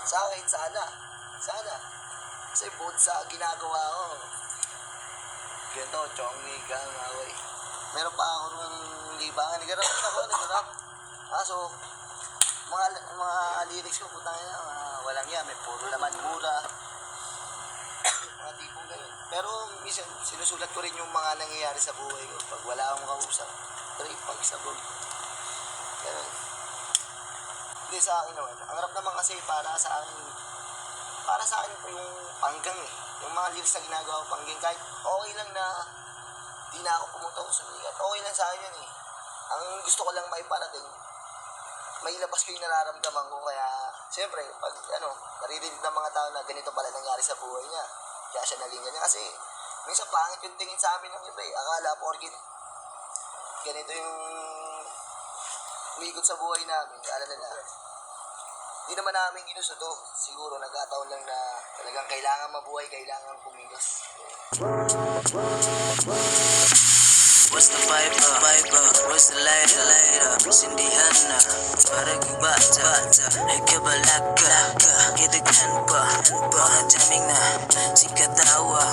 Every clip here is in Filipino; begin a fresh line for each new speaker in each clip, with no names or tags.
Sa akin, sana. Kasi bukod sa ginagawa ko, ganito, chongni ka, away. Meron pa ako nung libangan, nag-rap. So, mga lyrics ko, putang ina, walang yan, may puro laman, mura. Mga tipong ganyan. Pero, minsan, sinusulat ko rin yung mga nangyayari sa buhay ko. Pag wala akong kausap, pag sabog. Ganun. Hindi sa akin naman. Ang rap naman kasi para sa akin yung panggang eh. Yung mga lyrics na ginagawa ko panggang, kahit okay lang na di na ako pumunta ko sumikat. Okay lang sa akin yun eh. Ang gusto ko lang maiparating, mailabas ko yung nararamdaman ko. Kaya, siyempre, pag naririnig ng mga tao na ganito pala nangyari sa buhay niya, kaya siya naging ganyan. Kasi, minsan pangit yung tingin sa amin ng iba eh. Akala porkit ganito yung umiikot sa buhay namin. Kala nila, hindi naman namin ginusto to. Siguro nagkataon lang na talagang kailangan mabuhay, kailangan kumilos.
What's the vibe? What's the lighter? Sindihan na, parang bata. Ikabalaka, kitaghan pa. Mga jamming na, sikatawa.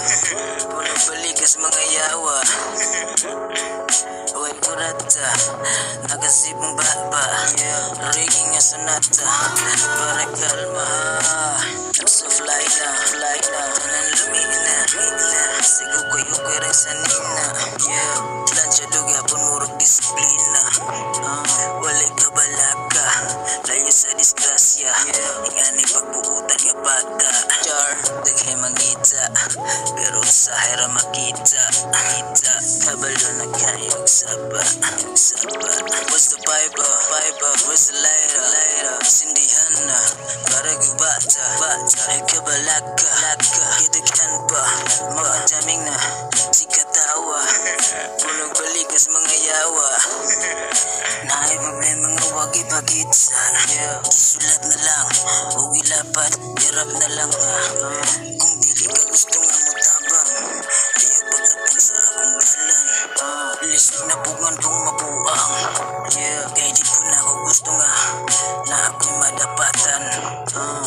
Puno balikas mga yawa. Uy kurata, nakasipong baba. Rigging nga sonata, para kalma. I'm so fly na. Tanan lumina. Sigo ko yung karang sanina. Lansya duga pun murag disiplina. Walay kabalaka, layo sa disgrasya. Ingani pagbuutan nga bata. Daghay mangita, pero sa hera makita. Kabalo na kayong saba. What's the vibe? What's the lighter? Sindihan na, parang bata. Ikabalaka, kitaghan pa. Mga jamming na, sikatawa. Punong balikas mga yawa. Naay problema nga wag ipakita. Sulat na lang, huwag ilapat, hirap na lang. Kung dili ka gusto nga mo tabang, ayaw pagkatang sa akong dalan. Lisig na pugan kong mabuang. Kaya di ko na ako gusto nga na ako'y madapatan.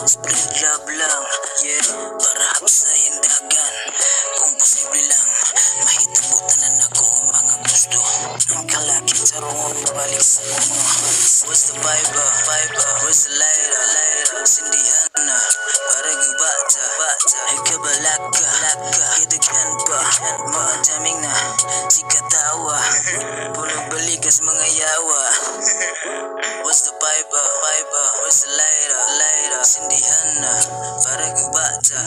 Spread love lang, para hapsayan dagan. Kung posible lang, mahitabutan na ako ang mga gusto. Ang kalakit sa rongo, balik sa bungo. What's the vibe? What's the lighter? Sindihan na, parang bata. Ikabalaka, kitaghan pa. Mga jamming na, sikatawa. Punong balikas mga yawa. What's the vibe? What's the lighter? Sindihan na, parang bata.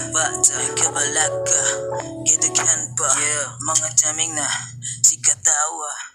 Ikabalaka, kitaghan pa. Mga jamming na, sikatawa.